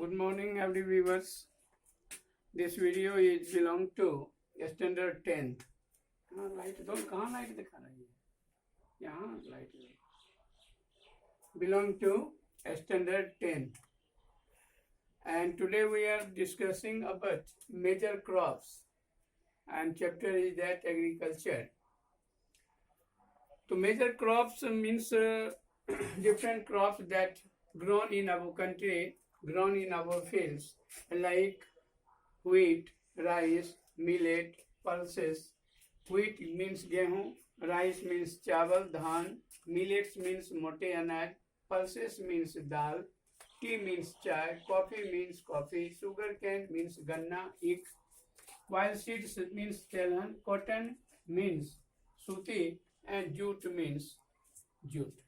Good morning, every viewers. This video is belong to standard 10. Light दो, कहाँ light दिखा रही है? यहाँ light belong to standard 10. And today we are discussing about major crops, and chapter is that agriculture. So major crops means different crops that grown in our country, grown in our fields, like wheat, rice, millet, pulses. Wheat means गेहूं, rice means चावल, धान, millets means मोटे अनाज, pulses means दाल, tea means चाय, coffee means coffee, sugar cane means गन्ना, ईख, while seeds means तेलहन, cotton means सूती, and jute means jute.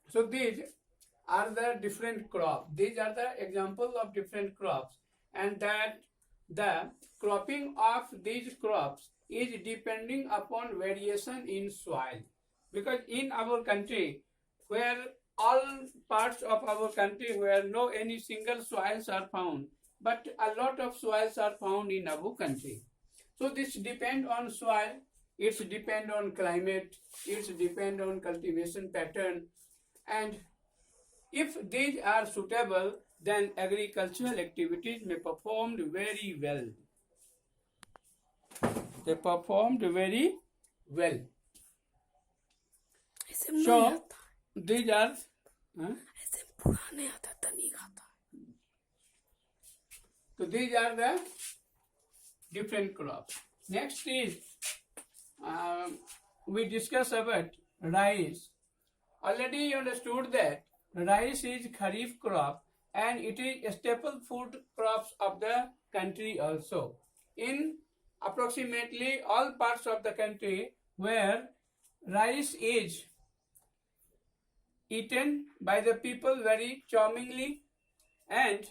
So these are the different crops. These are the examples of different crops, and that the cropping of these crops is depending upon variation in soil. Because in our country, where all parts of our country where no any single soils are found, but a lot of soils are found in our country. So this depend on soil, it's depend on climate, it's depend on cultivation pattern, and if these are suitable, then agricultural activities may performed very well. They performed very well. So these are so these are the different crops. Next is we discuss about rice. Already you understood that rice is kharif crop and it is staple food crops of the country also. In approximately all parts of the country where rice is eaten by the people very charmingly, and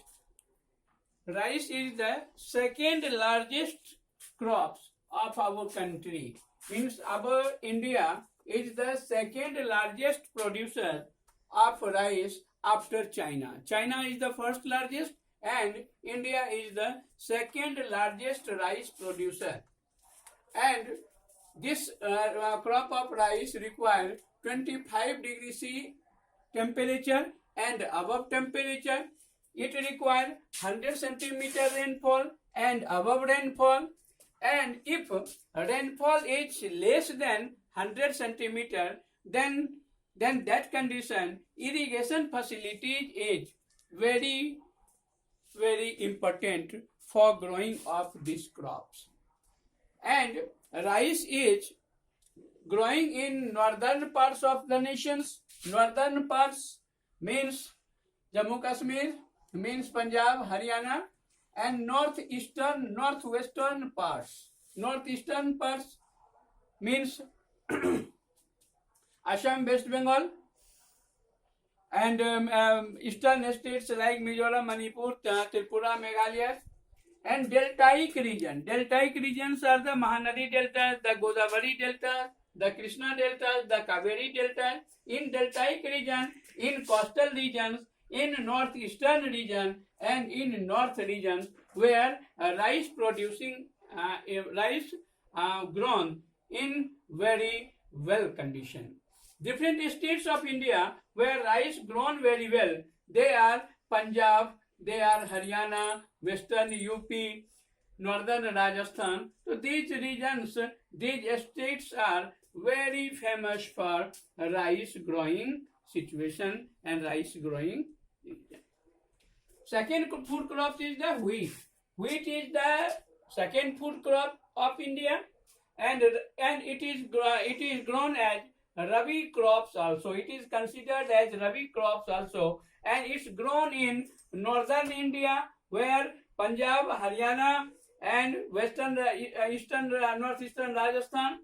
rice is the second largest crops of our country. Means our India is the second largest producer of rice after China. China is the first largest and India is the second largest rice producer. And this crop of rice requires 25 degrees C temperature and above temperature. It requires 100 centimeter rainfall and above rainfall. And if rainfall is less than 100 centimeter, then that condition irrigation facilities is very important for growing of these crops. And rice is growing in northern parts of the nations. Northern parts means Jammu Kashmir, means Punjab, Haryana, and northwestern parts. Northeastern parts means Assam, West Bengal, and eastern states like Mizoram, Manipur, Tripura, Meghalaya, and deltaic region. Deltaic regions are the Mahanadi Delta, the Godavari Delta, the Krishna Delta, the Kaveri Delta. In deltaic region, in coastal regions, in northeastern region, and in north regions, where rice producing rice grown in very well condition. Different states of India where rice grown very well, they are Punjab, they are Haryana, Western UP, Northern Rajasthan. So these regions, these states are very famous for rice growing situation and rice growing region. Second food crop is the wheat. Wheat is the second food crop of India, and it is grown as Rabi crops also. It is considered as Rabi crops also, and it's grown in northern India where Punjab, Haryana, and western northeastern Rajasthan.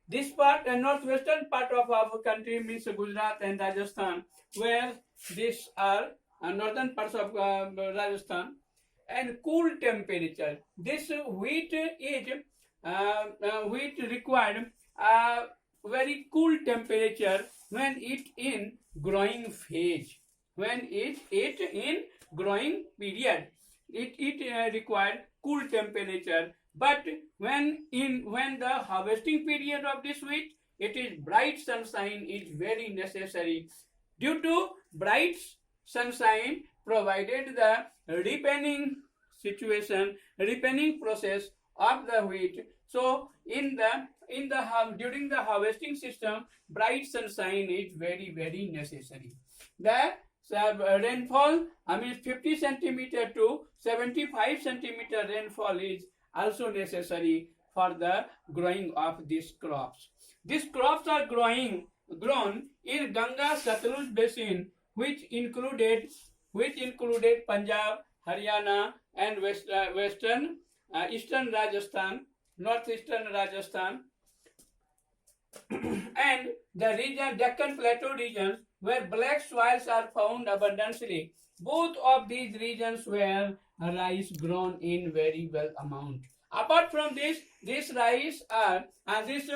This part and northwestern part of our country means Gujarat and Rajasthan, where these are northern parts of Rajasthan. And cool temperature. This wheat is wheat required very cool temperature when it in growing phase. when is it in growing period. It required cool temperature, but when the harvesting period of this wheat, it is bright sunshine is very necessary. Due to bright sunshine provided the ripening ripening process of the wheat. So during the harvesting system, bright sunshine is very necessary. The rainfall, 50 centimeter to 75 centimeter rainfall is also necessary for the growing of these crops. These crops are grown in Ganga Satluj basin, which included Punjab, Haryana, and eastern Rajasthan, northeastern Rajasthan, and the region Deccan Plateau regions, where black soils are found abundantly. Both of these regions were rice grown in very well amount. Apart from this rice and this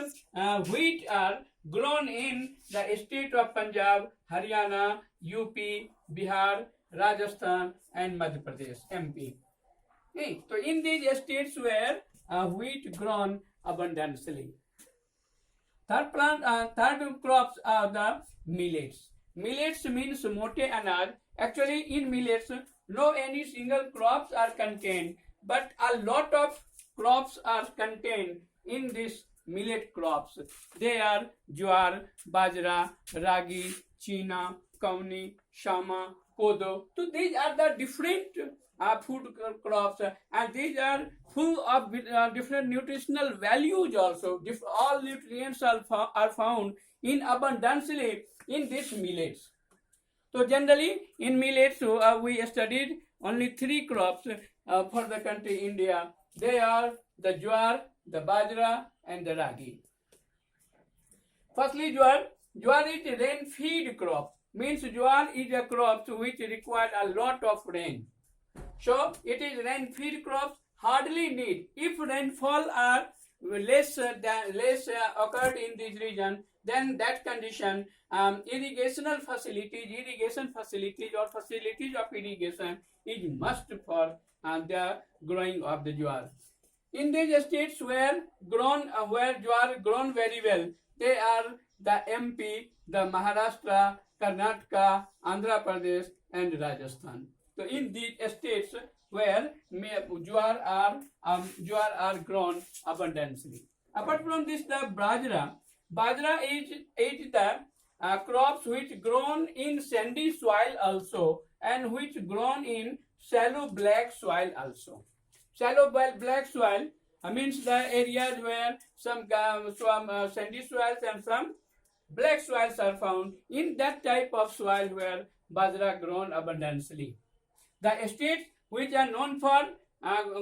wheat are grown in the state of Punjab, Haryana, UP, Bihar, Rajasthan, and Madhya Pradesh, MP. Okay. So in these states where wheat grown abundantly. Third crops are the millets. Millets means mote anaj. Actually, in millets, no any single crops are contained, but a lot of crops are contained in this millet crops. They are jowar, bajra, ragi, china, kauni, shama, kodo. So these are the different food crops, and these are full of different nutritional values also. All nutrients are found in abundantly in these millets. So generally in millets we studied only three crops for the country India. They are the jowar, the bajra, and the ragi. Firstly, jowar. Jowar is a rain feed crop. Means jowar is a crop which requires a lot of rain. So it is rain feed crops, hardly need. If rainfall are less occurred in this region, then that condition irrigation facilities or facilities of irrigation is must for the growing of the jowar. In these states where jowar grown very well, they are the MP, the Maharashtra, Karnataka, Andhra Pradesh, and Rajasthan. So in these states where jowar are grown abundantly. Apart from this, the bajra is the crops which grown in sandy soil also, and which grown in shallow black soil also. Shallow black soil means the areas where some sandy soils and some black soils are found. In that type of soil where bajra grown abundantly. The states which are known for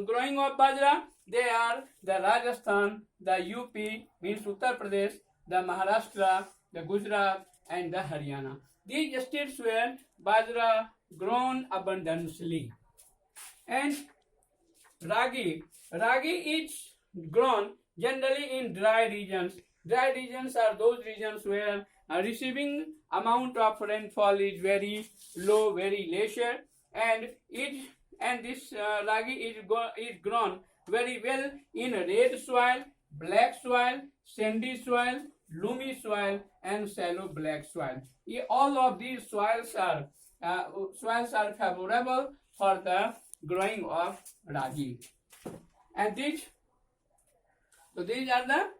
growing of bajra, they are the Rajasthan, the UP, means Uttar Pradesh, the Maharashtra, the Gujarat, and the Haryana. These states where bajra grown abundantly. And ragi is grown generally in dry regions. Dry regions are those regions where receiving amount of rainfall is very low, very leisure, and this ragi is grown very well in red soil, black soil, sandy soil, loamy soil, and shallow black soil. All of these soils are favorable for the growing of ragi. And these are the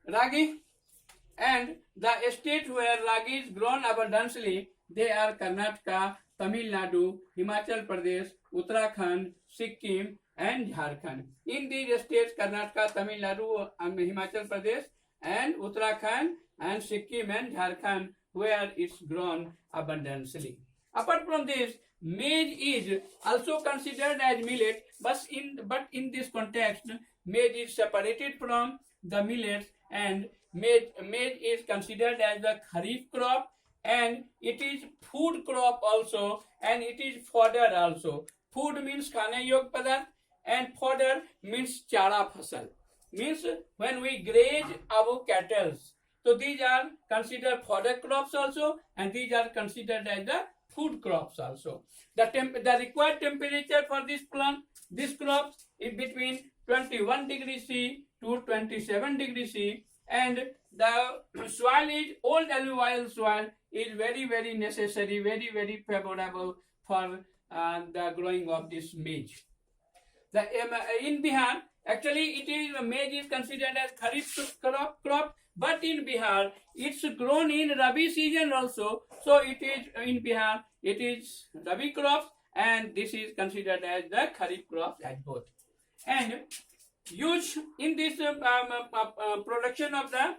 ragi, and the state where ragi is grown abundantly, they are Karnataka, Tamil Nadu, Himachal Pradesh, Uttarakhand, Sikkim, and Jharkhand. In these states, Karnataka, Tamil Nadu, Himachal Pradesh, and Uttarakhand, and Sikkim, and Jharkhand, where it's grown abundantly. Apart from this, maize is also considered as millet, but in this context, maize is separated from the millets, and maize is considered as the kharif crop, and it is food crop also, and it is fodder also. Food means khane yog padarth, and fodder means chara fasal. Means when we graze our cattle. So these are considered fodder crops also, and these are considered as the food crops also. The required temperature for this crops is between 21 degrees C to 27 degrees C, and the soil is old alluvial soil is very necessary, very favorable for the growing of this maize. In Bihar, actually maize is considered as kharif crop, but in Bihar it's grown in Rabi season also. So it is in Bihar, it is Rabi crops, and this is considered as the kharif crops as both. And use in this production of the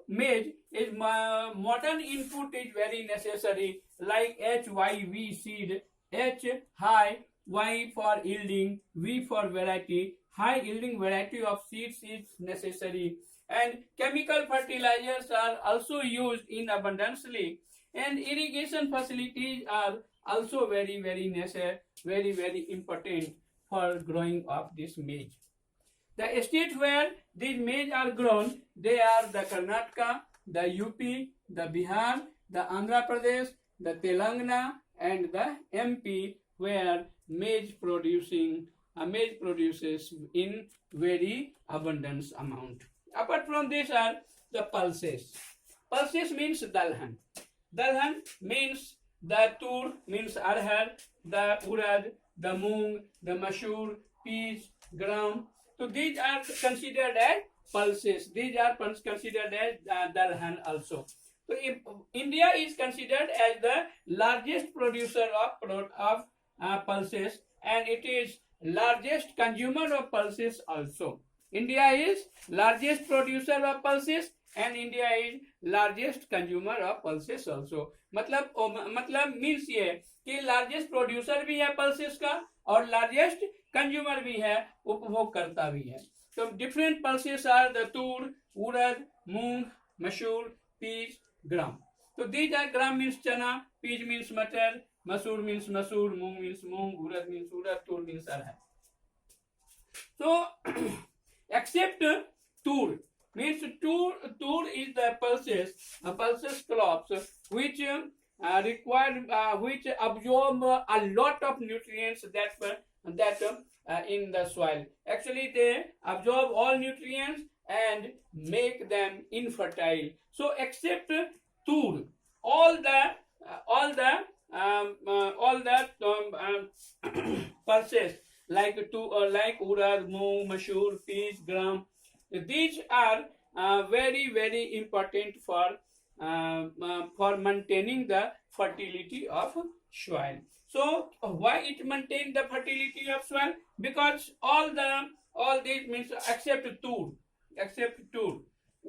maize is modern input is very necessary, like HYV seed, H high, Y for yielding, V for variety. High yielding variety of seeds is necessary, and chemical fertilizers are also used in abundantly, and irrigation facilities are also very necessary, very important for growing of this maize. The states where these maize are grown, they are the Karnataka, the UP, the Bihar, the Andhra Pradesh, the Telangana, and the MP, where maize produces in very abundant amount. Apart from this are the pulses. Pulses means dalhan. Dalhan means the tur, means arhar, the urad, the moong, the mashur, peas, gram. So these are considered as pulses. These are considered as dalhan also. So if India is considered as the largest producer of pulses, and it is largest consumer of pulses also. India is largest producer of pulses, and India is largest consumer of pulses also. मतलब means ये कि largest producer भी है pulses का और largest consumer भी है, उपभोगकर्ता भी है. तो डिफरेंट पल्सेस आर द तूर, उड़द, मूंग, मसूर, Ps, gram. So these are gram means chana, peas means matar, masoor means masoor, moong means moong, urad means urad, tur means arhar. So except tur means tur is the pulses crops which which absorb a lot of nutrients that in the soil. Actually they absorb all nutrients and make them infertile. So except tur, all the pulses like urad, moong, mashur, peas, gram, these are very important for maintaining the fertility of soil. So why it maintain the fertility of soil? Because all these means except tur,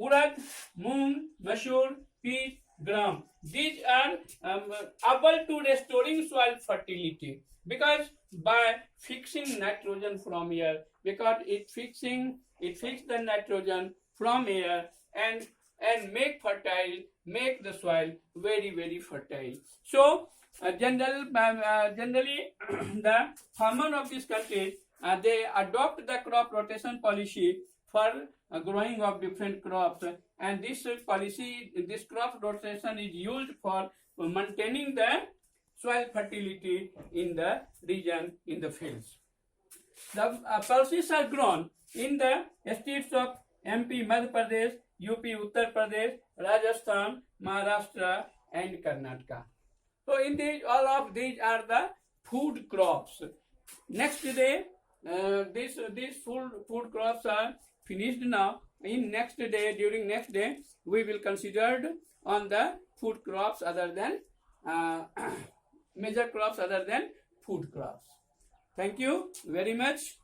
urad, moong, mashur, peas, gram, these are able to restoring soil fertility, because by fixing nitrogen from air, because it fix the nitrogen from air and make the soil very fertile. So generally the farmer of this country they adopt the crop rotation policy for growing of different crops, and this crop rotation is used for maintaining the soil fertility in the region, in the fields. The pulses are grown in the states of MP, Madhya Pradesh, UP, Uttar Pradesh, Rajasthan, Maharashtra, and Karnataka. So in all of these are the food crops. Next day, these food crops are finished now. During next day, we will consider on the food crops other than major crops other than food crops. Thank you very much.